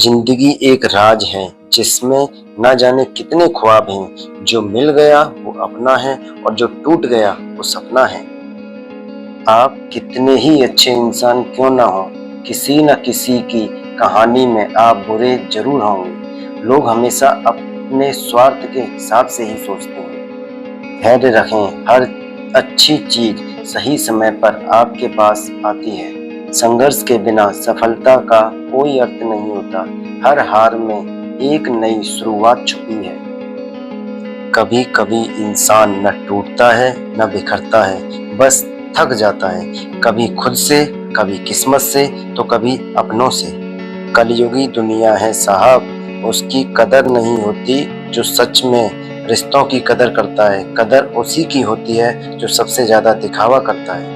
जिंदगी एक राज है जिसमें ना जाने कितने ख्वाब हैं। जो मिल गया वो अपना है और जो टूट गया वो सपना है। आप कितने ही अच्छे इंसान क्यों ना हो, किसी न किसी की कहानी में आप बुरे जरूर होंगे। लोग हमेशा अपने स्वार्थ के हिसाब से ही सोचते हैं। धैर्य रखें, हर अच्छी चीज सही समय पर आपके पास आती है। संघर्ष के बिना सफलता का कोई अर्थ नहीं होता। हर हार में एक नई शुरुआत छुपी है। कभी कभी इंसान न टूटता है न बिखरता है, बस थक जाता है। कभी खुद से, कभी किस्मत से, तो कभी अपनों से। कलयुगी दुनिया है साहब, उसकी कदर नहीं होती जो सच में रिश्तों की कदर करता है। कदर उसी की होती है जो सबसे ज्यादा दिखावा करता है।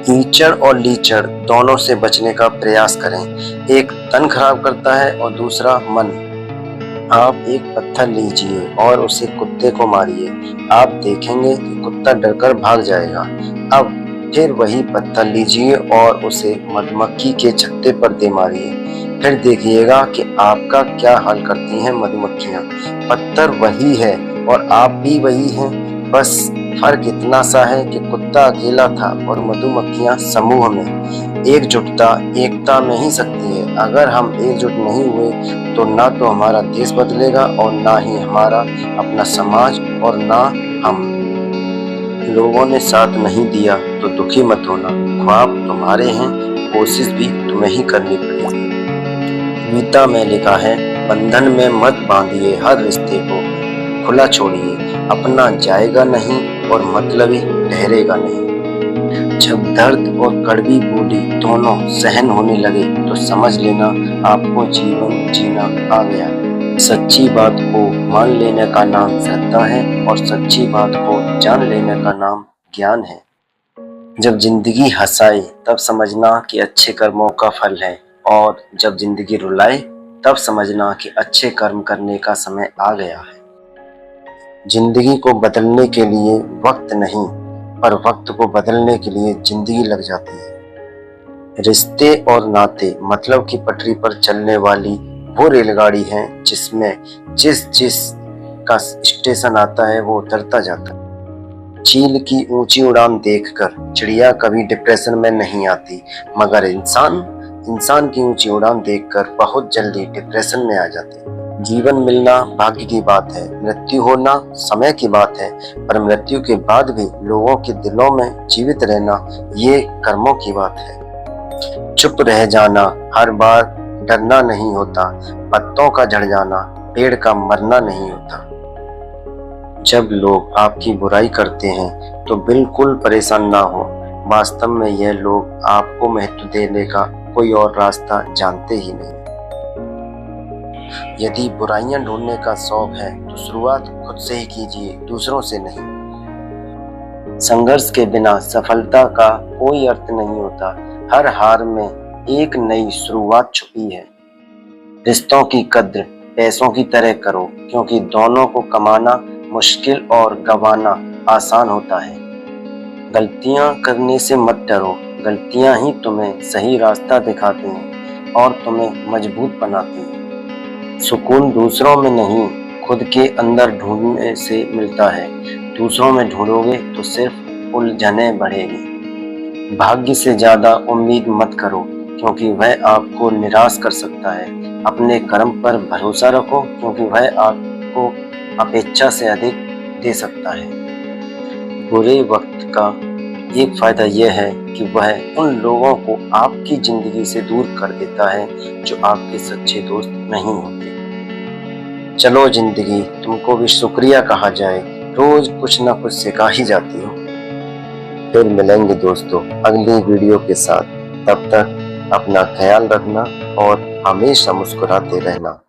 कीचड़ और लीचड़ दोनों से बचने का प्रयास करें। एक तन खराब करता है और दूसरा मन। आप एक पत्थर लीजिए और उसे कुत्ते को मारिए, आप देखेंगे कि कुत्ता डरकर भाग जाएगा। अब फिर वही पत्थर लीजिए और उसे मधुमक्खी के छत्ते पर दे मारिए, फिर देखिएगा कि आपका क्या हाल करती हैं मधुमक्खियां। पत्थर वही है और आप भी वही हैं, बस फर्क इतना सा है कि कुत्ता अकेला था और मधुमक्खियां समूह में। एकजुटता एकता में ही सकती है। अगर हम एकजुट नहीं हुए तो ना तो हमारा देश बदलेगा और ना ही हमारा अपना समाज, और ना हम। लोगों ने साथ नहीं दिया तो दुखी मत होना, ख्वाब तुम्हारे हैं, कोशिश भी तुम्हें ही करनी पड़ेगी। गीता में लिखा है, बंधन में मत बांधिए, हर रिश्ते को खुला छोड़िए। अपना जाएगा नहीं और मतलबी ठहरेगा नहीं। जब दर्द और कड़वी बोली दोनों सहन होने लगे तो समझ लेना आपको जीवन जीना आ गया। सच्ची बात को मान लेने का नाम श्रद्धा है और सच्ची बात को जान लेने का नाम ज्ञान है। जब जिंदगी हंसाए तब समझना कि अच्छे कर्मों का फल है, और जब जिंदगी रुलाए तब समझना कि अच्छे कर्म करने का समय आ गया है। जिंदगी को बदलने के लिए वक्त नहीं, पर वक्त को बदलने के लिए जिंदगी लग जाती है। रिश्ते और नाते मतलब की पटरी पर चलने वाली वो रेलगाड़ी है जिसमें जिस जिस का स्टेशन आता है वो उतरता जाता है। चील की ऊंची उड़ान देखकर चिड़िया कभी डिप्रेशन में नहीं आती, मगर इंसान की ऊंची उड़ान देखकर बहुत जल्दी डिप्रेशन में आ जाते हैं। जीवन मिलना भाग्य की बात है, मृत्यु होना समय की बात है, पर मृत्यु के बाद भी लोगों के दिलों में जीवित रहना ये कर्मों की बात है। चुप रह जाना हर बार डरना नहीं होता, पत्तों का झड़ जाना पेड़ का मरना नहीं होता। जब लोग आपकी बुराई करते हैं तो बिल्कुल परेशान ना हो, वास्तव में यह लोग आपको महत्व देने का कोई और रास्ता जानते ही नहीं। यदि बुराइयां ढूंढने का शौक है तो शुरुआत खुद से ही कीजिए, दूसरों से नहीं। संघर्ष के बिना सफलता का कोई अर्थ नहीं होता। हर हार में एक नई शुरुआत छुपी है। रिश्तों की कद्र पैसों की तरह करो, क्योंकि दोनों को कमाना मुश्किल और गंवाना आसान होता है। गलतियां करने से मत डरो, गलतियां ही तुम्हें सही रास्ता दिखाती हैं और तुम्हें मजबूत बनाती हैं। सुकून दूसरों में नहीं, खुद के अंदर ढूंढने से मिलता है। दूसरों में ढूंढोगे तो सिर्फ उलझनें बढ़ेगी। भाग्य से ज्यादा उम्मीद मत करो, क्योंकि वह आपको निराश कर सकता है। अपने कर्म पर भरोसा रखो, क्योंकि वह आपको अपेक्षा से अधिक दे सकता है। बुरे वक्त का एक फायदा यह है कि वह उन लोगों को आपकी जिंदगी से दूर कर देता है जो आपके सच्चे दोस्त नहीं होते। चलो जिंदगी, तुमको भी शुक्रिया कहा जाए, रोज कुछ ना कुछ सिखा ही जाती हो। फिर मिलेंगे दोस्तों अगली वीडियो के साथ। तब तक अपना ख्याल रखना और हमेशा मुस्कुराते रहना।